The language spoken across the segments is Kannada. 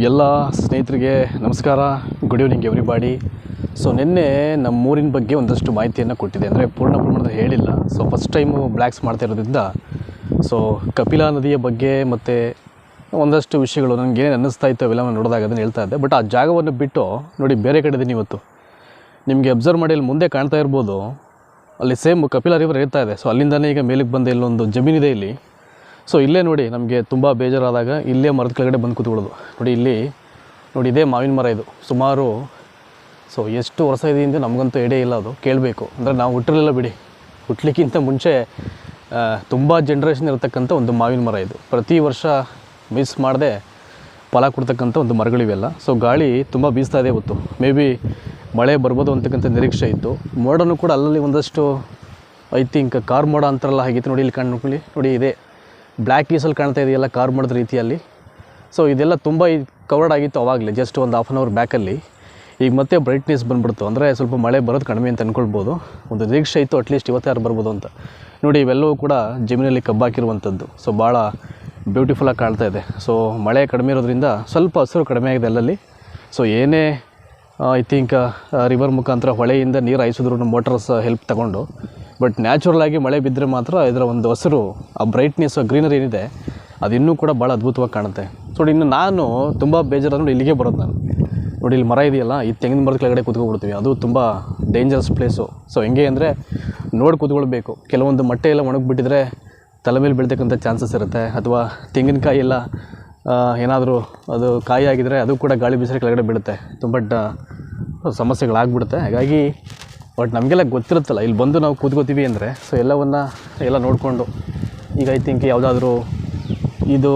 ಎಲ್ಲ ಸ್ನೇಹಿತರಿಗೆ ನಮಸ್ಕಾರ. Good evening everybody. ಸೊ ನಿನ್ನೆ ನಮ್ಮೂರಿನ ಬಗ್ಗೆ ಒಂದಷ್ಟು ಮಾಹಿತಿಯನ್ನು ಕೊಟ್ಟಿದೆ, ಅಂದರೆ ಪೂರ್ಣ ಪ್ರಮಾಣದ ಹೇಳಿಲ್ಲ. ಸೊ ಫಸ್ಟ್ ಟೈಮು ಬ್ಲ್ಯಾಕ್ಸ್ ಮಾಡ್ತಾ ಇರೋದ್ರಿಂದ ಸೊ ಕಪಿಲಾ ನದಿಯ ಬಗ್ಗೆ ಮತ್ತು ಒಂದಷ್ಟು ವಿಷಯಗಳು ನನಗೆ ಏನೇನು ಅನ್ನಿಸ್ತಾ ಇತ್ತು ಅವೆಲ್ಲ ನೋಡಿದಾಗ ಅದನ್ನು ಹೇಳ್ತಾ ಇದ್ದೆ. ಬಟ್ ಆ ಜಾಗವನ್ನು ಬಿಟ್ಟು ನೋಡಿ ಬೇರೆ ಕಡೆ ಇದ್ದೀನಿ ಇವತ್ತು. ನಿಮಗೆ ಅಬ್ಸರ್ವ್ ಮಾಡಿ ಅಲ್ಲಿ ಮುಂದೆ ಕಾಣ್ತಾ ಇರ್ಬೋದು, ಅಲ್ಲಿ ಸೇಮ್ ಕಪಿಲಾ ರಿವರ್ ಇರ್ತಾ ಇದೆ. ಸೊ ಅಲ್ಲಿಂದನೇ ಈಗ ಮೇಲಕ್ಕೆ ಬಂದು ಇಲ್ಲೊಂದು ಜಮೀನಿದೆ ಇಲ್ಲಿ. ಸೊ ಇಲ್ಲೇ ನೋಡಿ ನಮಗೆ ತುಂಬ ಬೇಜಾರಾದಾಗ ಇಲ್ಲೇ ಮರದ ಕೆಳಗಡೆ ಬಂದು ಕೂತ್ಕೊಳ್ಳೋದು. ನೋಡಿ ಇಲ್ಲಿ ನೋಡಿ, ಇದೇ ಮಾವಿನ ಮರ ಇದು. ಸುಮಾರು ಸೊ ಎಷ್ಟು ವರ್ಷ ಇದೆ ಎಂದು ನಮಗಂತೂ ಎಡೆ ಇಲ್ಲ, ಅದು ಕೇಳಬೇಕು. ಅಂದರೆ ನಾವು ಹುಟ್ಟಿರಲಿಲ್ಲ ಬಿಡಿ, ಹುಟ್ಟಲಿಕ್ಕಿಂತ ಮುಂಚೆ ತುಂಬ ಜನ್ರೇಷನ್ ಇರತಕ್ಕಂಥ ಒಂದು ಮಾವಿನ ಮರ ಇದು. ಪ್ರತಿ ವರ್ಷ ಮಿಸ್ ಮಾಡದೆ ಫಲ ಕೊಡ್ತಕ್ಕಂಥ ಒಂದು ಮರಗಳಿವೆಲ್ಲ. ಸೊ ಗಾಳಿ ತುಂಬ ಬೀಸ್ತಾ ಇದೆ ಇವತ್ತು. ಮೇ ಬಿ ಮಳೆ ಬರ್ಬೋದು ಅಂತಕ್ಕಂಥ ನಿರೀಕ್ಷೆ ಇತ್ತು. ಮೋಡನೂ ಕೂಡ ಅಲ್ಲಲ್ಲಿ ಒಂದಷ್ಟು ಐ ಥಿಂಕ್ ಕಾರ್ ಮೋಡ ಅಂತಾರಲ್ಲ ಹಾಗಿತ್ತು. ನೋಡಿ ಇಲ್ಲಿ ಕಾಣ್ಕೊಳ್ಳಿ, ನೋಡಿ ಇದೆ ಬ್ಲ್ಯಾಕ್ ಈಸಲ್ಲಿ ಕಾಣ್ತಾ ಇದೆಯಲ್ಲ ಕಾರ್ ಮೋಡದ ರೀತಿಯಲ್ಲಿ. ಸೊ ಇದೆಲ್ಲ ತುಂಬ ಕವರ್ಡ್ ಆಗಿತ್ತು ಆವಾಗಲೇ, ಜಸ್ಟ್ ಒಂದು ಹಾಫ್ ಆನ್ ಅವರ್ ಬ್ಯಾಕಲ್ಲಿ. ಈಗ ಮತ್ತೆ ಬ್ರೈಟ್ನೆಸ್ ಬಂದುಬಿಡ್ತು, ಅಂದರೆ ಸ್ವಲ್ಪ ಮಳೆ ಬರೋದು ಕಡಿಮೆ ಅಂತ ಅಂದ್ಕೊಳ್ಬೋದು. ಒಂದು ನಿರೀಕ್ಷೆ ಇತ್ತು ಅಟ್ಲೀಸ್ಟ್ ಇವತ್ತಾರು ಬರ್ಬೋದು ಅಂತ. ನೋಡಿ ಇವೆಲ್ಲವೂ ಕೂಡ ಜಮೀನಲ್ಲಿ ಕಬ್ಬಾಕಿರುವಂಥದ್ದು. ಸೊ ಭಾಳ ಬ್ಯೂಟಿಫುಲ್ಲಾಗಿ ಕಾಣ್ತಾ ಇದೆ. ಸೊ ಮಳೆ ಕಡಿಮೆ ಇರೋದ್ರಿಂದ ಸ್ವಲ್ಪ ಹಸಿರು ಕಡಿಮೆ ಆಗಿದೆ ಅಲ್ಲಲ್ಲಿ. ಸೊ ಏನೇ ಐ ಥಿಂಕ್ ರಿವರ್ ಮುಖಾಂತರ ಹೊಳೆಯಿಂದ ನೀರು ಹಾಯಿಸಿದ್ರು ಮೋಟರ್ಸ್ ಹೆಲ್ಪ್ ತಗೊಂಡು, ಬಟ್ ನ್ಯಾಚುರಲಾಗಿ ಮಳೆ ಬಿದ್ದರೆ ಮಾತ್ರ ಇದರ ಒಂದು ಹಸಿರು, ಆ ಬ್ರೈಟ್ನೆಸ್, ಗ್ರೀನರಿ ಏನಿದೆ ಅದು ಇನ್ನೂ ಕೂಡ ಭಾಳ ಅದ್ಭುತವಾಗಿ ಕಾಣುತ್ತೆ. ಸೊ ಇನ್ನು ನಾನು ತುಂಬ ಬೇಜಾರಾದ ನೋಡಿ ಇಲ್ಲಿಗೆ ಬರೋದು ನಾನು. ನೋಡಿ ಇಲ್ಲಿ ಮರ ಇದೆಯಲ್ಲ, ಈ ತೆಂಗಿನ ಮರದ ಕೆಳಗಡೆ ಕೂತ್ಕೊಬಿಡ್ತೀವಿ. ಅದು ತುಂಬ ಡೇಂಜರಸ್ ಪ್ಲೇಸು. ಸೊ ಹೆಂಗೆ ಅಂದರೆ ನೋಡಿ ಕೂತ್ಕೊಳ್ಬೇಕು. ಕೆಲವೊಂದು ಮೊಟ್ಟೆ ಎಲ್ಲ ಒಣಗಿಬಿಟ್ಟಿದ್ರೆ ತಲೆ ಮೇಲೆ ಬೀಳ್ತಕ್ಕಂಥ ಚಾನ್ಸಸ್ ಇರುತ್ತೆ. ಅಥವಾ ತೆಂಗಿನಕಾಯಿ ಎಲ್ಲ ಏನಾದರೂ ಅದು ಕಾಯಿ ಆಗಿದರೆ ಅದು ಕೂಡ ಗಾಳಿ ಬೀಸಿದ್ರೆ ಕೆಳಗಡೆ ಬೀಳುತ್ತೆ. ತುಂಬ ಸಮಸ್ಯೆಗಳಾಗ್ಬಿಡುತ್ತೆ. ಹಾಗಾಗಿ ಬಟ್ ನಮಗೆಲ್ಲ ಗೊತ್ತಿರುತ್ತಲ್ಲ, ಇಲ್ಲಿ ಬಂದು ನಾವು ಕೂತ್ಕೋತೀವಿ ಅಂದರೆ ಸೊ ಎಲ್ಲ ನೋಡಿಕೊಂಡು ಈಗ ಐ ಥಿಂಕ್ ಯಾವುದಾದ್ರೂ ಇದು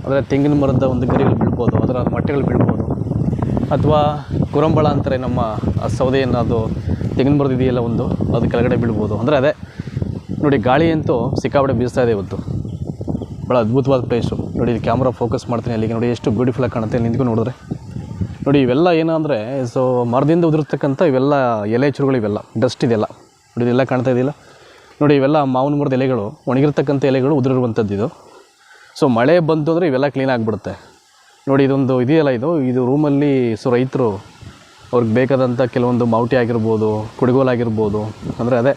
ಅಂದರೆ ತೆಂಗಿನ ಮರದ ಒಂದು ಗರಿಗಳು ಬೀಳ್ಬೋದು, ಅದರ ಮೊಟ್ಟೆಗಳು ಬೀಳ್ಬೋದು. ಅಥವಾ ಕುರಂಬಳ ಅಂತಾರೆ ನಮ್ಮ ಸೌದೆಯನ್ನು, ಅದು ತೆಂಗಿನ ಮರದ ಇದೆಯಲ್ಲ ಒಂದು, ಅದು ಕೆಳಗಡೆ ಬೀಳ್ಬೋದು. ಅಂದರೆ ಅದೇ ನೋಡಿ ಗಾಳಿ ಅಂತೂ ಸಿಕ್ಕಾಪಟ್ಟೆ ಬೀಸ್ತಾ ಇದೆ ಇವತ್ತು. ಭಾಳ ಅದ್ಭುತವಾದ ಪ್ಲೇಸು. ನೋಡಿ ಇದು ಕ್ಯಾಮ್ರಾ ಫೋಕಸ್ ಮಾಡ್ತೀನಿ ಅಲ್ಲಿಗೆ. ನೋಡಿ ಎಷ್ಟು ಬ್ಯೂಟಿಫುಲ್ಲಾಗಿ ಕಾಣುತ್ತೆ ನಿಂತ್ಕೊಂಡು ನೋಡಿದ್ರೆ. ನೋಡಿ ಇವೆಲ್ಲ ಏನಂದರೆ ಸೊ ಮರದಿಂದ ಉದುರ್ತಕ್ಕಂಥ ಇವೆಲ್ಲ ಎಲೆ ಚುರುಗಳು, ಇವೆಲ್ಲ ಡಸ್ಟ್ ಇದೆಲ್ಲ. ನೋಡಿ ಇದೆಲ್ಲ ಕಾಣ್ತಾ ಇದೆಯಲ್ಲ, ನೋಡಿ ಇವೆಲ್ಲ ಮಾವಿನ ಮರದ ಎಲೆಗಳು, ಒಣಗಿರ್ತಕ್ಕಂಥ ಎಲೆಗಳು ಉದುರಿರುವಂಥದ್ದು ಇದು. ಸೊ ಮಳೆ ಬಂತು ಅಂದರೆ ಇವೆಲ್ಲ ಕ್ಲೀನ್ ಆಗಿಬಿಡುತ್ತೆ. ನೋಡಿ ಇದೊಂದು ಇದೆಯಲ್ಲ, ಇದು ರೂಮಲ್ಲಿ ಸೊ ರೈತರು ಅವ್ರಿಗೆ ಬೇಕಾದಂಥ ಕೆಲವೊಂದು ಮೌಟಿ ಆಗಿರ್ಬೋದು, ಕುಡುಗೋಲಾಗಿರ್ಬೋದು, ಅಂದರೆ ಅದೇ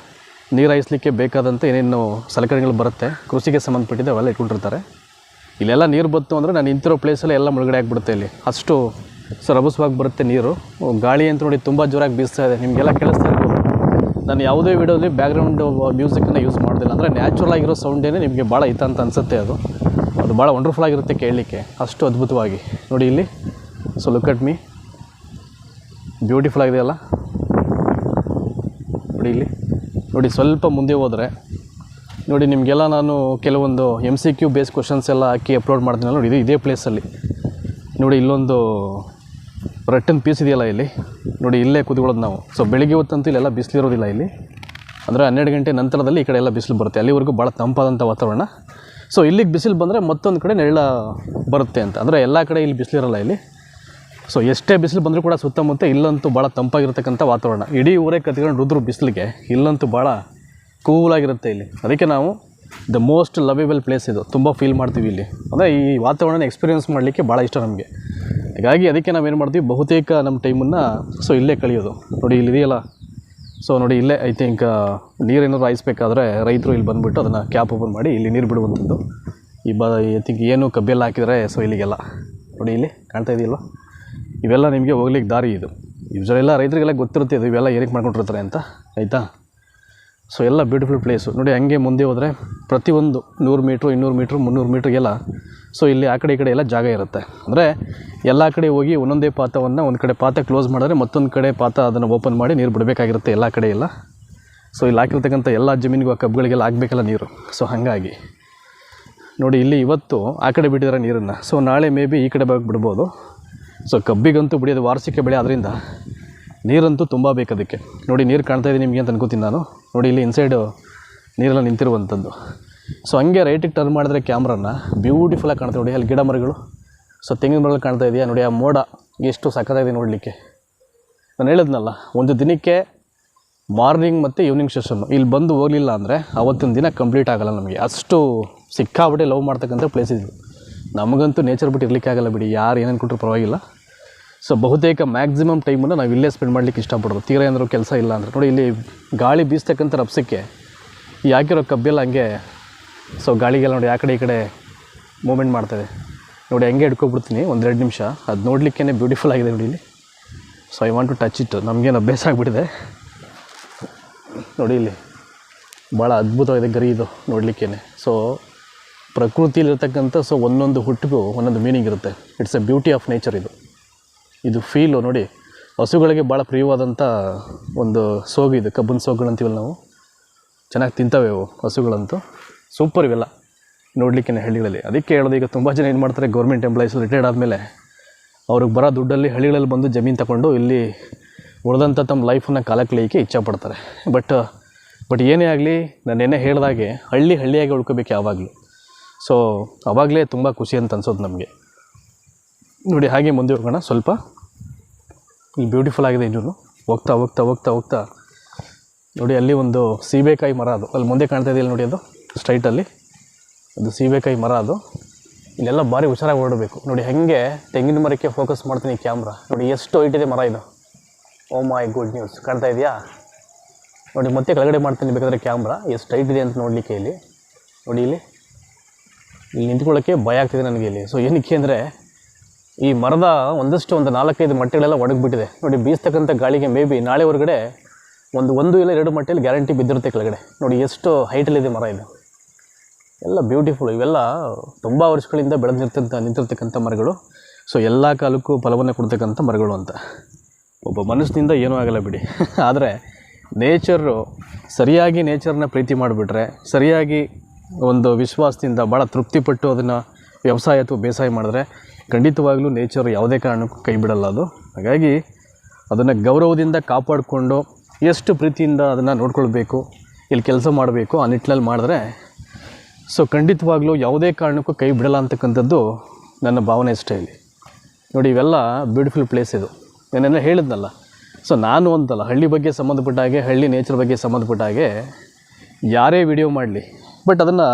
ನೀರು ಹಾಯಿಸ್ಲಿಕ್ಕೆ ಬೇಕಾದಂಥ ಏನೇನು ಸಲಕರಣೆಗಳು ಬರುತ್ತೆ ಕೃಷಿಗೆ ಸಂಬಂಧಪಟ್ಟಿದ್ದು ಅವೆಲ್ಲ ಇಟ್ಕೊಂಡಿರ್ತಾರೆ. ಇಲ್ಲೆಲ್ಲ ನೀರು ಬಂತು ಅಂದರೆ ನಾನು ನಿಂತಿರೋ ಪ್ಲೇಸಲ್ಲಿ ಎಲ್ಲ ಮುಳುಗಡೆ ಆಗಿಬಿಡುತ್ತೆ. ಇಲ್ಲಿ ಅಷ್ಟು ಸೊ ರಭಸವಾಗಿ ಬರುತ್ತೆ ನೀರು. ಗಾಳಿ ಅಂತ ನೋಡಿ ತುಂಬ ಜೋರಾಗಿ ಬೀಸ್ತಾ ಇದೆ, ನಿಮಗೆಲ್ಲ ಕೇಳಿಸ್ತಾ ಇರ್ಬೋದು. ನಾನು ಯಾವುದೇ ವೀಡಿಯೋದಲ್ಲಿ ಬ್ಯಾಕ್ಗ್ರೌಂಡ್ ಮ್ಯೂಸಿಕನ್ನು ಯೂಸ್ ಮಾಡೋದಿಲ್ಲ. ಅಂದರೆ ನ್ಯಾಚುರಲ್ ಆಗಿರೋ ಸೌಂಡೇ ನಿಮಗೆ ಭಾಳ ಹಿತ ಅಂತ ಅನಿಸುತ್ತೆ. ಅದು ಭಾಳ ವಂಡರ್ಫುಲ್ ಆಗಿರುತ್ತೆ ಕೇಳಲಿಕ್ಕೆ, ಅಷ್ಟು ಅದ್ಭುತವಾಗಿ. ನೋಡಿ ಇಲ್ಲಿ so look at me, beautiful ಆಗಿದೆಯಲ್ಲ. ನೋಡಿ ಇಲ್ಲಿ ನೋಡಿ ಸ್ವಲ್ಪ ಮುಂದೆ ಹೋದರೆ ನೋಡಿ ನಿಮಗೆಲ್ಲ ನಾನು ಕೆಲವೊಂದು MCQ ಬೇಸ್ ಕ್ವಶನ್ಸ್ ಎಲ್ಲ ಹಾಕಿ ಅಪ್ಲೋಡ್ ಮಾಡ್ತೀನಲ್ಲ. ನೋಡಿ ಇದೇ ಪ್ಲೇಸಲ್ಲಿ ನೋಡಿ ಇಲ್ಲೊಂದು ರಟ್ಟನ್ ಪೀಸ್ ಇದೆಯಲ್ಲ ಇಲ್ಲಿ. ನೋಡಿ ಇಲ್ಲೇ ಕೂತ್ಕೊಳ್ಳೋದು ನಾವು. ಸೊ ಬೆಳಿಗ್ಗೆ ಹೊತ್ತಂತೂ ಇಲ್ಲೆಲ್ಲ ಬಿಸಿಲಿರೋದಿಲ್ಲ ಇಲ್ಲಿ. ಅಂದರೆ 12 ಗಂಟೆ ನಂತರದಲ್ಲಿ ಈ ಕಡೆ ಎಲ್ಲ ಬಿಸಿಲು ಬರುತ್ತೆ. ಅಲ್ಲಿವರೆಗೂ ಭಾಳ ತಂಪಾದಂಥ ವಾತಾವರಣ. ಸೊ ಇಲ್ಲಿಗೆ ಬಿಸಿಲು ಬಂದರೆ ಮತ್ತೊಂದು ಕಡೆ ನೆರಳ ಬರುತ್ತೆ ಅಂತ. ಅಂದರೆ ಎಲ್ಲ ಕಡೆ ಇಲ್ಲಿ ಬಿಸಿಲಿರಲ್ಲ ಇಲ್ಲಿ. ಸೊ ಎಷ್ಟೇ ಬಿಸಿಲು ಬಂದರೂ ಕೂಡ ಸುತ್ತಮುತ್ತ ಇಲ್ಲಂತೂ ಭಾಳ ತಂಪಾಗಿರ್ತಕ್ಕಂಥ ವಾತಾವರಣ. ಇಡೀ ಊರೇ ಕತ್ಕೊಂಡು ರುದ್ರು ಬಿಸಿಲಿಗೆ, ಇಲ್ಲಂತೂ ಭಾಳ ಕೂಲಾಗಿರುತ್ತೆ ಇಲ್ಲಿ. ಅದಕ್ಕೆ ನಾವು ದ ಮೋಸ್ಟ್ ಲವೇಬಲ್ ಪ್ಲೇಸ್ ಇದು. ತುಂಬ ಫೀಲ್ ಮಾಡ್ತೀವಿ ಇಲ್ಲಿ. ಅಂದರೆ ಈ ವಾತಾವರಣ ಎಕ್ಸ್ಪೀರಿಯೆನ್ಸ್ ಮಾಡಲಿಕ್ಕೆ ಭಾಳ ಇಷ್ಟ ನಮಗೆ. ಹಾಗಾಗಿ ಅದಕ್ಕೆ ನಾವೇನು ಮಾಡ್ತೀವಿ, ಬಹುತೇಕ ನಮ್ಮ ಟೈಮನ್ನು ಸೊ ಇಲ್ಲೇ ಕಳೆಯೋದು. ನೋಡಿ ಇಲ್ಲಿದೆಯಲ್ಲ, ಸೊ ನೋಡಿ ಇಲ್ಲೇ ಐ ಥಿಂಕ್ ನೀರೇನಾದ್ರು ಹಾಯಿಸ್ಬೇಕಾದ್ರೆ ರೈತರು ಇಲ್ಲಿ ಬಂದುಬಿಟ್ಟು ಅದನ್ನು ಕ್ಯಾಪ್ ಓಪನ್ ಮಾಡಿ ಇಲ್ಲಿ ನೀರು ಬಿಡುವಂಥದ್ದು. ಐ ಥಿಂಕ್ ಏನು ಕಬ್ಬಿಯೆಲ್ಲ ಹಾಕಿದರೆ ಸೊ ಇಲ್ಲಿಗೆಲ್ಲ ನೋಡಿ ಇಲ್ಲಿ ಕಾಣ್ತಾ ಇದೆಯಲ್ವ, ಇವೆಲ್ಲ ನಿಮಗೆ ಹೋಗ್ಲಿಕ್ಕೆ ದಾರಿ ಇದು. ಯೂಶ್ವಲೆಲ್ಲ ರೈತರಿಗೆಲ್ಲ ಗೊತ್ತಿರುತ್ತೆ ಇದು, ಇವೆಲ್ಲ ಏನಕ್ಕೆ ಮಾಡ್ಕೊಂಡಿರ್ತಾರೆ ಅಂತ, ಆಯಿತಾ. ಸೊ ಎಲ್ಲ ಬ್ಯೂಟಿಫುಲ್ ಪ್ಲೇಸು. ನೋಡಿ ಹಂಗೆ ಮುಂದೆ ಹೋದರೆ ಪ್ರತಿಯೊಂದು 100 ಮೀಟ್ರು 200 ಮೀಟ್ರು 300 ಮೀಟ್ರಿಗೆಲ್ಲ ಸೊ ಇಲ್ಲಿ ಆ ಕಡೆ ಈ ಕಡೆ ಎಲ್ಲ ಜಾಗ ಇರುತ್ತೆ. ಅಂದರೆ ಎಲ್ಲ ಕಡೆ ಹೋಗಿ ಒಂದೊಂದೇ ಪಾತವನ್ನು ಒಂದು ಕಡೆ ಪಾತ ಕ್ಲೋಸ್ ಮಾಡಿದ್ರೆ ಮತ್ತೊಂದು ಕಡೆ ಪಾತ ಅದನ್ನು ಓಪನ್ ಮಾಡಿ ನೀರು ಬಿಡಬೇಕಾಗಿರುತ್ತೆ ಎಲ್ಲ ಕಡೆ ಎಲ್ಲ. ಸೊ ಇಲ್ಲಿ ಹಾಕಿರ್ತಕ್ಕಂಥ ಎಲ್ಲ ಜಮೀನಿಗೂ ಆ ಕಬ್ಬುಗಳಿಗೆಲ್ಲ ಆಗಬೇಕಲ್ಲ ನೀರು. ಸೊ ಹಾಗಾಗಿ ನೋಡಿ ಇಲ್ಲಿ ಇವತ್ತು ಆ ಕಡೆ ಬಿಟ್ಟಿದ್ದಾರೆ ನೀರನ್ನು. ಸೊ ನಾಳೆ ಮೇ ಬಿ ಈ ಕಡೆ ಬಿಡ್ಬೋದು. ಸೊ ಕಬ್ಬಿಗಂತೂ ಬಿಡಿಯೋದು ವಾರ್ಷಿಕ ಬೆಳೆ, ಅದರಿಂದ ನೀರಂತೂ ತುಂಬ ಬೇಕು ಅದಕ್ಕೆ. ನೋಡಿ ನೀರು ಕಾಣ್ತಾ ಇದೆ ನಿಮಗೆ ಅಂತ ಅನ್ಕೋತೀನಿ ನಾನು. ನೋಡಿ ಇಲ್ಲಿ ಇನ್ಸೈಡು ನೀರೆಲ್ಲ ನಿಂತಿರುವಂಥದ್ದು. ಸೊ ಹಂಗೆ ರೈಟಿಗೆ ಟರ್ನ್ ಮಾಡಿದ್ರೆ ಕ್ಯಾಮ್ರಾನ ಬ್ಯೂಟಿಫುಲ್ಲಾಗಿ ಕಾಣ್ತಾ. ನೋಡಿ ಅಲ್ಲಿ ಗಿಡ ಮರಗಳು, ಸೊ ತೆಂಗಿನ ಮರಗಳು ಕಾಣ್ತಾ ಇದೆಯಾ. ನೋಡಿ ಆ ಮೋಡ ಎಷ್ಟು ಸಖತ್ತಾಗಿದೆ ನೋಡಲಿಕ್ಕೆ. ನಾನು ಹೇಳಿದ್ನಲ್ಲ, ಒಂದು ದಿನಕ್ಕೆ ಮಾರ್ನಿಂಗ್ ಮತ್ತು ಈವ್ನಿಂಗ್ ಸೆಷನ್ನು ಇಲ್ಲಿ ಬಂದು ಹೋಗಲಿಲ್ಲ ಅಂದರೆ ಅವತ್ತಿನ ದಿನ ಕಂಪ್ಲೀಟ್ ಆಗೋಲ್ಲ ನಮಗೆ. ಅಷ್ಟು ಸಿಕ್ಕಾಬಿಟ್ಟೆ ಲವ್ ಮಾಡ್ತಕ್ಕಂಥ ಪ್ಲೇಸ್ ಇದು. ನಮಗಂತೂ ನೇಚರ್ ಬಿಟ್ಟು ಇರಲಿಕ್ಕಾಗಲ್ಲ ಬಿಡಿ, ಯಾರು ಏನೇನು ಕೊಟ್ಟರು ಪರವಾಗಿಲ್ಲ. ಸೊ ಬಹುತೇಕ ಮ್ಯಾಕ್ಸಿಮಮ್ ಟೈಮನ್ನು ನಾವು ಇಲ್ಲೇ ಸ್ಪೆಂಡ್ ಮಾಡಲಿಕ್ಕೆ ಇಷ್ಟಪಡೋದು. ತೀರಾ ಏನಾದರೂ ಕೆಲಸ ಇಲ್ಲ ಅಂದರೆ ನೋಡಿ, ಇಲ್ಲಿ ಗಾಳಿ ಬೀಸ್ತಕ್ಕಂಥ ರಭಸಕ್ಕೆ ಈ ಹಾಕಿರೋ ಕಬ್ಬೆಲ್ಲ ಹಂಗೆ ಸೊ ಗಾಳಿಗೆಲ್ಲ ನೋಡಿ ಆ ಕಡೆ ಈ ಕಡೆ ಮೂಮೆಂಟ್ ಮಾಡ್ತಾಯಿದೆ ನೋಡಿ. ಹಂಗೆ ಹಿಡ್ಕೊಬಿಡ್ತೀನಿ 1-2 ನಿಮಿಷ. ಅದು ನೋಡಲಿಕ್ಕೇ ಬ್ಯೂಟಿಫುಲ್ ಆಗಿದೆ ನೋಡಿ ಇಲ್ಲಿ. So I want to touch it. ನಮಗೇನು ಅಭ್ಯಾಸ ಆಗಿಬಿಟ್ಟಿದೆ ನೋಡಿ. ಇಲ್ಲಿ ಭಾಳ ಅದ್ಭುತವಾಗಿದೆ ಗರಿ ಇದು ನೋಡಲಿಕ್ಕೇ. ಸೊ ಪ್ರಕೃತಿಲಿರ್ತಕ್ಕಂಥ ಸೊ ಒಂದೊಂದು ಹುಟ್ಟಿಗೂ ಒಂದೊಂದು ಮೀನಿಂಗ್ ಇರುತ್ತೆ. It's A beauty of nature ಇದು ಫೀಲು ನೋಡಿ. ಹಸುಗಳಿಗೆ ಭಾಳ ಪ್ರಿಯವಾದಂಥ ಒಂದು ಸೋಗು ಇದು, ಕಬ್ಬಿನ ಸೋಗುಗಳಂತೀವಲ್ಲ ನಾವು. ಚೆನ್ನಾಗಿ ತಿಂತವೆ ಅವು ಹಸುಗಳಂತೂ. ಸೂಪರ್ ಇವೆಲ್ಲ ನೋಡಲಿಕ್ಕೆ ಹಳ್ಳಿಗಳಲ್ಲಿ. ಅದಕ್ಕೆ ಹೇಳೋದು, ಈಗ ತುಂಬ ಜನ ಏನು ಮಾಡ್ತಾರೆ, ಗೌರ್ಮೆಂಟ್ ಎಂಪ್ಲಾಯೀಸ್ ರಿಟೈರ್ಡ್ ಆದಮೇಲೆ ಅವ್ರಿಗೆ ಬರೋ ದುಡ್ಡಲ್ಲಿ ಹಳ್ಳಿಗಳಲ್ಲಿ ಬಂದು ಜಮೀನು ತಗೊಂಡು ಇಲ್ಲಿ ಉಳಿದಂಥ ತಮ್ಮ ಲೈಫನ್ನು ಕಾಲ ಕಳೆಯೋಕ್ಕೆ ಇಚ್ಛೆಪಡ್ತಾರೆ. ಬಟ್ ಏನೇ ಆಗಲಿ, ನಾನು ಏನೇ ಹೇಳಿದಾಗೆ ಹಳ್ಳಿಯಾಗಿ ಉಳ್ಕೋಬೇಕು ಯಾವಾಗಲೂ. ಸೊ ಆವಾಗಲೇ ತುಂಬ ಖುಷಿ ಅಂತ ಅನ್ಸೋದು ನಮಗೆ ನೋಡಿ. ಹಾಗೆ ಮುಂದೆ ಹೋಗೋಣ. ಸ್ವಲ್ಪ ಇಲ್ಲಿ ಬ್ಯೂಟಿಫುಲ್ ಆಗಿದೆ. ಇನ್ನೂ ಹೋಗ್ತಾ ನೋಡಿ, ಅಲ್ಲಿ ಒಂದು ಸೀಬೆಕಾಯಿ ಮರ, ಅದು ಅಲ್ಲಿ ಮುಂದೆ ಕಾಣ್ತಾ ಇದೆಯಲ್ಲ ನೋಡಿ, ಅದು ಸ್ಟ್ರೈಟಲ್ಲಿ ಅದು ಸೀಬೆಕಾಯಿ ಮರ. ಅದು ಇಲ್ಲೆಲ್ಲ ಭಾರಿ ಹುಷಾರಾಗಿ ಓಡಬೇಕು ನೋಡಿ. ಹಾಗೆ ತೆಂಗಿನ ಮರಕ್ಕೆ ಫೋಕಸ್ ಮಾಡ್ತೀನಿ ಕ್ಯಾಮ್ರಾ ನೋಡಿ. ಎಷ್ಟು ಹೈಟ್ ಇದೆ ಮರ ಇದು. ಓ ಮೈ ಗುಡ್ ನ್ಯೂಸ್, ಕಾಣ್ತಾ ಇದೆಯಾ ನೋಡಿ. ಮತ್ತೆ ಕೆಳಗಡೆ ಮಾಡ್ತೀನಿ ಬೇಕಾದರೆ ಕ್ಯಾಮ್ರಾ ಎಷ್ಟು ಹೈಟ್ ಇದೆ ಅಂತ ನೋಡಲಿಕ್ಕೆ. ಇಲ್ಲಿ ನೋಡಿ, ಇಲ್ಲಿ ನಿಂತ್ಕೊಳ್ಳೋಕ್ಕೆ ಭಯ ಆಗ್ತಿದೆ ನನಗೆ ಇಲ್ಲಿ. ಸೊ ಏನಕ್ಕೆ ಅಂದರೆ ಈ ಮರದ ಒಂದು 4-5 ಮಟ್ಟೆಗಳೆಲ್ಲ ಒಡಗಿಬಿಟ್ಟಿದೆ ನೋಡಿ. ಬೀಸ್ತಕ್ಕಂಥ ಗಾಳಿಗೆ ಮೇ ಬಿ ನಾಳೆ ಹೊರಗಡೆ ಒಂದು ಇಲ್ಲ 2 ಮಟ್ಟೆಯಲ್ಲಿ ಗ್ಯಾರಂಟಿ ಬಿದ್ದಿರುತ್ತೆ ಕೆಳಗಡೆ ನೋಡಿ. ಎಷ್ಟು ಹೈಟಲ್ಲಿದೆ ಮರ ಇದು. ಎಲ್ಲ ಬ್ಯೂಟಿಫುಲ್. ಇವೆಲ್ಲ ತುಂಬ ವರ್ಷಗಳಿಂದ ನಿಂತಿರ್ತಕ್ಕಂಥ ಮರಗಳು. ಸೊ ಎಲ್ಲ ಕಾಲಕ್ಕೂ ಫಲವನ್ನು ಕೊಡ್ತಕ್ಕಂಥ ಮರಗಳು ಅಂತ. ಒಬ್ಬ ಮನಸ್ಸಿನಿಂದ ಏನೂ ಆಗಲ್ಲ ಬಿಡಿ. ಆದರೆ ಸರಿಯಾಗಿ ನೇಚರ್ನ ಪ್ರೀತಿ ಮಾಡಿಬಿಟ್ರೆ, ಸರಿಯಾಗಿ ಒಂದು ವಿಶ್ವಾಸದಿಂದ ಭಾಳ ತೃಪ್ತಿಪಟ್ಟು ಅದನ್ನು ವ್ಯವಸಾಯ ಅಥವಾ ಬೇಸಾಯ ಮಾಡಿದ್ರೆ ಖಂಡಿತವಾಗ್ಲೂ ನೇಚರ್ ಯಾವುದೇ ಕಾರಣಕ್ಕೂ ಕೈ ಬಿಡಲ್ಲ ಅದು. ಹಾಗಾಗಿ ಅದನ್ನು ಗೌರವದಿಂದ ಕಾಪಾಡಿಕೊಂಡು ಎಷ್ಟು ಪ್ರೀತಿಯಿಂದ ಅದನ್ನು ನೋಡ್ಕೊಳ್ಬೇಕು, ಇಲ್ಲಿ ಕೆಲಸ ಮಾಡಬೇಕು, ಆ ನಿಟ್ಟಿನಲ್ಲಿ ಮಾಡಿದ್ರೆ ಸೊ ಖಂಡಿತವಾಗ್ಲೂ ಯಾವುದೇ ಕಾರಣಕ್ಕೂ ಕೈ ಬಿಡಲ್ಲ ಅಂತಕ್ಕಂಥದ್ದು ನನ್ನ ಭಾವನೆ ಅಷ್ಟೇ. ಇಲ್ಲಿ ನೋಡಿ, ಇವೆಲ್ಲ ಬ್ಯೂಟಿಫುಲ್ ಪ್ಲೇಸ್ ಇದು. ನಾನೆಲ್ಲ ಹೇಳಿದ್ನಲ್ಲ. ಸೊ ನಾನು ಅಂತಲ್ಲ, ಹಳ್ಳಿ ಬಗ್ಗೆ ಸಂಬಂಧಪಟ್ಟ ಹಾಗೆ, ಹಳ್ಳಿ ನೇಚರ್ ಬಗ್ಗೆ ಸಂಬಂಧಪಟ್ಟ ಹಾಗೆ ಯಾರೇ ವಿಡಿಯೋ ಮಾಡಲಿ, ಬಟ್ ಅದನ್ನು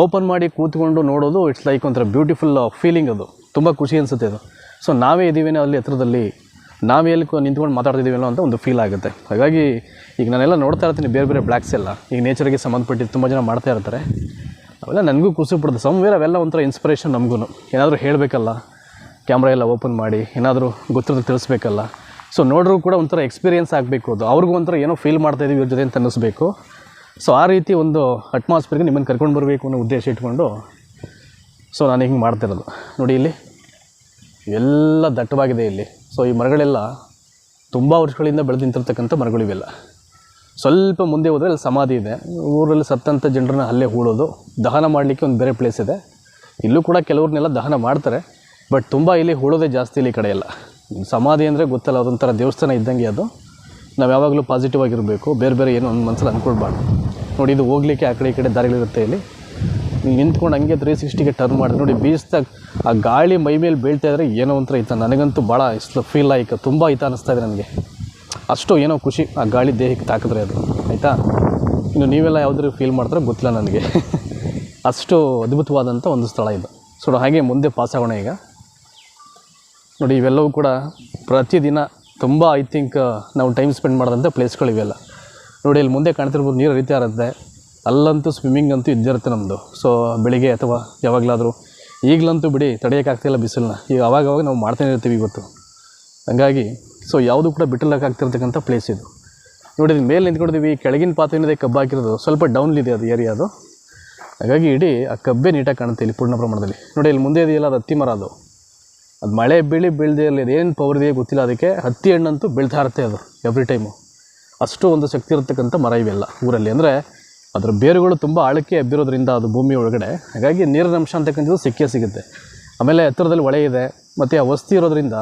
ಓಪನ್ ಮಾಡಿ ಕೂತ್ಕೊಂಡು ನೋಡೋದು ಇಟ್ಸ್ ಲೈಕ್ ಒಂಥರ ಬ್ಯೂಟಿಫುಲ್ ಫೀಲಿಂಗ್. ಅದು ತುಂಬ ಖುಷಿ ಅನಿಸುತ್ತೆ ಅದು. ಸೊ ನಾವೇ ಇದ್ದೀವೇನೋ ಅಲ್ಲಿ ಹತ್ರದಲ್ಲಿ, ನಾವೇ ಎಲ್ಲಿ ನಿಂತ್ಕೊಂಡು ಮಾತಾಡ್ತಿದ್ದೀವೇನೋ ಅಂತ ಒಂದು ಫೀಲ್ ಆಗುತ್ತೆ. ಹಾಗಾಗಿ ಈಗ ನಾನೆಲ್ಲ ನೋಡ್ತಾ ಇರ್ತೀನಿ ಬೇರೆ ಬ್ಲಾಗ್ಸ್ ಎಲ್ಲ, ಈಗ ನೇಚರ್ಗೆ ಸಂಬಂಧಪಟ್ಟಿದ್ದು ತುಂಬ ಜನ ಮಾಡ್ತಾ ಇರ್ತಾರೆ. ಅವೆಲ್ಲ ನನಗೂ ಖುಷಿ ಪಡ್ತದೆ. ಸಮ್ವೇರ್ ಅವೆಲ್ಲ ಒಂಥರ ಇನ್ಸ್ಪಿರೇಷನ್ ನಮಗೂ. ಏನಾದರೂ ಹೇಳಬೇಕಲ್ಲ, ಕ್ಯಾಮ್ರಾ ಎಲ್ಲ ಓಪನ್ ಮಾಡಿ ಏನಾದರೂ ಗೊತ್ತಿರೋದು ತಿಳಿಸ್ಬೇಕಲ್ಲ. ಸೊ ನೋಡ್ರೂ ಕೂಡ ಒಂಥರ ಎಕ್ಸ್ಪೀರಿಯೆನ್ಸ್ ಆಗಬೇಕು. ಅದು ಅವ್ರಿಗೂ ಒಂಥರ ಏನೋ ಫೀಲ್ ಮಾಡ್ತಾಯಿದ್ದೀವಿ ಇವ್ರ ಜೊತೆ ಅಂತ ಅನ್ನಿಸ್ಬೇಕು. ಸೊ ಆ ರೀತಿ ಒಂದು ಅಟ್ಮಾಸ್ಫಿಯರ್ಗೆ ನಿಮ್ಮನ್ನು ಕರ್ಕೊಂಡು ಬರಬೇಕು ಅನ್ನೋ ಉದ್ದೇಶ ಇಟ್ಕೊಂಡು ಸೊ ನಾನು ಹಿಂಗೆ ಮಾಡ್ತಿರೋದು ನೋಡಿ. ಇಲ್ಲಿ ಎಲ್ಲ ದಟ್ಟವಾಗಿದೆ ಇಲ್ಲಿ. ಸೊ ಈ ಮರಗಳೆಲ್ಲ ತುಂಬ ವರ್ಷಗಳಿಂದ ಬೆಳೆದು ನಿಂತಿರ್ತಕ್ಕಂಥ ಮರಗಳಿವೆಲ್ಲ. ಸ್ವಲ್ಪ ಮುಂದೆ ಹೋದರೆ ಅಲ್ಲಿ ಸಮಾಧಿ ಇದೆ. ಊರಲ್ಲಿ ಸತ್ತಂಥ ಜನರನ್ನ ಅಲ್ಲೇ ಹೂಳೋದು, ದಹನ ಮಾಡಲಿಕ್ಕೆ ಒಂದು ಬೇರೆ ಪ್ಲೇಸ್ ಇದೆ. ಇಲ್ಲೂ ಕೂಡ ಕೆಲವ್ರನ್ನೆಲ್ಲ ದಹನ ಮಾಡ್ತಾರೆ, ಬಟ್ ತುಂಬ ಇಲ್ಲಿ ಹೂಳೋದೇ ಜಾಸ್ತಿ ಇಲ್ಲಿ ಕಡೆ ಎಲ್ಲ. ಸಮಾಧಿ ಅಂದರೆ ಗೊತ್ತಲ್ಲ, ಅದೊಂಥರ ದೇವಸ್ಥಾನ ಇದ್ದಂಗೆ. ಅದು ನಾವು ಯಾವಾಗಲೂ ಪಾಸಿಟಿವ್ ಆಗಿರಬೇಕು, ಬೇರೆ ಏನೋ ಒಂದು ಮನಸ್ಸಲ್ಲಿ ಅಂದ್ಕೊಳ್ಬಾರ್ದು ನೋಡಿ. ಇದು ಹೋಗಲಿಕ್ಕೆ ಆ ಕಡೆ ಈ ಕಡೆ ದಾರಿಗಳಿರುತ್ತೆ. ಇಲ್ಲಿ ನೀವು ನಿಂತ್ಕೊಂಡು ಹಂಗೆ 360ಗೆ ಟರ್ನ್ ಮಾಡಿದ್ರೆ ನೋಡಿ, ಬೀಸ್ದಾಗ ಆ ಗಾಳಿ ಮೈ ಮೇಲೆ ಬೀಳ್ತಾ ಇದ್ದರೆ ಏನೋ ಒಂಥರ ಈತ. ನನಗಂತೂ ಭಾಳ ಫೀಲ್ ಆಯ್ತು, ತುಂಬ ಈತ ಅನ್ನಿಸ್ತಾ ಇದೆ ನನಗೆ. ಅಷ್ಟು ಏನೋ ಖುಷಿ ಆ ಗಾಳಿ ದೇಹಕ್ಕೆ ತಾಕಿದ್ರೆ ಅದು, ಆಯಿತಾ. ಇನ್ನು ನೀವೆಲ್ಲ ಯಾವುದಾದ್ರು ಫೀಲ್ ಮಾಡ್ತಾರೆ ಗೊತ್ತಿಲ್ಲ ನನಗೆ. ಅಷ್ಟು ಅದ್ಭುತವಾದಂಥ ಒಂದು ಸ್ಥಳ ಇದು. ಸೊ ಹಾಗೆ ಮುಂದೆ ಪಾಸ್ ಆಗೋಣ ಈಗ ನೋಡಿ. ಇವೆಲ್ಲವೂ ಕೂಡ ಪ್ರತಿದಿನ ತುಂಬ ಐ ಥಿಂಕ್ ನಾವು ಟೈಮ್ ಸ್ಪೆಂಡ್ ಮಾಡೋದಂಥ ಪ್ಲೇಸ್ಗಳಿವೆಲ್ಲ ನೋಡಿ. ಇಲ್ಲಿ ಮುಂದೆ ಕಾಣ್ತಿರ್ಬೋದು, ನೀರು ಹರಿತಾ ಇರುತ್ತೆ. ಅಲ್ಲಂತೂ ಸ್ವಿಮ್ಮಿಂಗ್ ಅಂತೂ ಇದ್ದಿರುತ್ತೆ ನಮ್ಮದು. ಸೊ ಬೆಳಿಗ್ಗೆ ಅಥವಾ ಯಾವಾಗಲಾದರೂ, ಈಗಲಂತೂ ಬಿಡಿ ತಡೆಯೋಕ್ಕಾಗ್ತಿಲ್ಲ ಬಿಸಿಲನ್ನ. ಈಗ ಅವಾಗ ನಾವು ಮಾಡ್ತಾನೆ ಇರ್ತೀವಿ ಇವತ್ತು. ಹಾಗಾಗಿ ಸೊ ಯಾವುದು ಕೂಡ ಬಿಟ್ಟಲಕ್ಕಾಗ್ತಿರ್ತಕ್ಕಂಥ ಪ್ಲೇಸ್ ಇದು ನೋಡಿ. ಮೇಲೆ ನಿಂತ್ಕೊಂಡಿದ್ದೀವಿ, ಕೆಳಗಿನ ಪಾತ್ರ ಏನಿದೆ ಕಬ್ಬು ಹಾಕಿರೋದು ಸ್ವಲ್ಪ ಡೌನ್ಲಿದೆ ಅದು ಏರಿಯಾ ಅದು. ಹಾಗಾಗಿ ಇಡೀ ಆ ಕಬ್ಬೇ ನೀಟಾಗಿ ಕಾಣುತ್ತೆ ಇಲ್ಲಿ ಪೂರ್ಣ ಪ್ರಮಾಣದಲ್ಲಿ ನೋಡಿ. ಇಲ್ಲಿ ಮುಂದೆ ಇದೆಯಲ್ಲ, ಅದು ಹತ್ತಿ ಮರ. ಅದು ಮಳೆ ಬೀಳದೆ ಇರಲಿ, ಅದೇನು ಪವರ್ ಇದೆಯೋ ಗೊತ್ತಿಲ್ಲ. ಅದಕ್ಕೆ ಹತ್ತಿ ಹಣ್ಣಂತೂ ಬೀಳ್ತಾ ಇರುತ್ತೆ ಅದು ಎವ್ರಿ ಟೈಮು. ಅಷ್ಟು ಒಂದು ಶಕ್ತಿ ಇರತಕ್ಕಂಥ ಮರ ಇವೆಲ್ಲ ಊರಲ್ಲಿ. ಅಂದರೆ ಅದರ ಬೇರುಗಳು ತುಂಬ ಆಳಕ್ಕೆ ಹಬ್ಬಿರೋದ್ರಿಂದ ಅದು ಭೂಮಿ ಒಳಗಡೆ, ಹಾಗಾಗಿ ನೀರಿನ ಅಂಶ ಅಂತಕ್ಕಂಥದ್ದು ಸಿಗುತ್ತೆ. ಆಮೇಲೆ ಹತ್ತಿರದಲ್ಲಿ ಹೊಳೆ ಇದೆ, ಮತ್ತು ಆ ವಸ್ತಿ ಇರೋದ್ರಿಂದ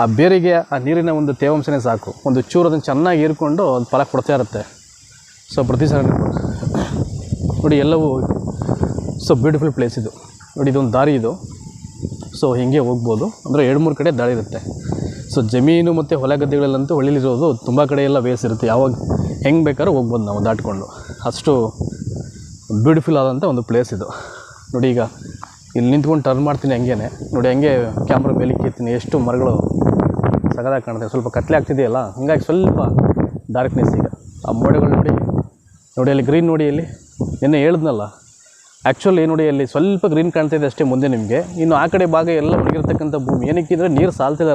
ಆ ಬೇರಿಗೆ ಆ ನೀರಿನ ಒಂದು ತೇವಾಂಶನೇ ಸಾಕು. ಒಂದು ಚೂರು ಅದನ್ನು ಚೆನ್ನಾಗಿ ಹೀರ್ಕೊಂಡು ಒಂದು ಫಲ ಕೊಡ್ತಾ ಇರುತ್ತೆ. ಸೊ ಪ್ರತಿ ಸಲ ನೋಡಿ ಎಲ್ಲವೂ ಸೊ ಬ್ಯೂಟಿಫುಲ್ ಪ್ಲೇಸ್ ಇದು ನೋಡಿ. ಇದೊಂದು ದಾರಿ ಇದು. ಸೊ ಹೀಗೆ ಹೋಗ್ಬೋದು, ಅಂದರೆ 2-3 ಕಡೆ ದಾರಿ ಇರುತ್ತೆ. ಸೊ ಜಮೀನು ಮತ್ತು ಹೊಲ ಗದ್ದೆಗಳಲ್ಲಂತೂ ಹೊಳಿಲಿರೋದು ತುಂಬ ಕಡೆ ಎಲ್ಲ ವೇಸ್ ಇರುತ್ತೆ. ಯಾವಾಗ ಹೆಂಗೆ ಬೇಕಾದ್ರೂ ಹೋಗ್ಬೋದು ನಾವು ದಾಟ್ಕೊಂಡು. ಅಷ್ಟು ಬ್ಯೂಟಿಫುಲ್ ಆದಂಥ ಒಂದು ಪ್ಲೇಸ್ ಇದು ನೋಡಿ. ಈಗ ಇಲ್ಲಿ ನಿಂತ್ಕೊಂಡು ಟರ್ನ್ ಮಾಡ್ತೀನಿ ಹಂಗೇನೆ ನೋಡಿ, ಹಂಗೆ ಕ್ಯಾಮ್ರಾ ಮೇಲೆ ಇಕ್ಕಿರ್ತೀನಿ. ಎಷ್ಟು ಮರಗಳು ಸಗದಾಗಿ ಕಾಣುತ್ತೆ. ಸ್ವಲ್ಪ ಕತ್ಲೆ ಆಗ್ತಿದೆಯಲ್ಲ, ಹಂಗಾಗಿ ಸ್ವಲ್ಪ ಡಾರ್ಕ್ನೆಸ್ ಈಗ. ಆ ಮೋಡಗಳು ನೋಡಿ, ನೋಡಿ ಅಲ್ಲಿ ಗ್ರೀನ್ ನೋಡಿ, ಅಲ್ಲಿ ನಿನ್ನೆ ಹೇಳಿದ್ನಲ್ಲ, ಆ್ಯಕ್ಚುಲಿ ನೋಡಿ ಅಲ್ಲಿ ಸ್ವಲ್ಪ ಗ್ರೀನ್ ಕಾಣ್ತಾಯಿದೆ ಅಷ್ಟೇ ಮುಂದೆ ನಿಮಗೆ. ಇನ್ನು ಆ ಕಡೆ ಭಾಗ ಎಲ್ಲ ಒಣಗಿರ್ತಕ್ಕಂಥ ಭೂಮಿ. ಏನಕ್ಕಿದ್ರೆ ನೀರು ಸಾಲ್ತಿಲ್ಲ.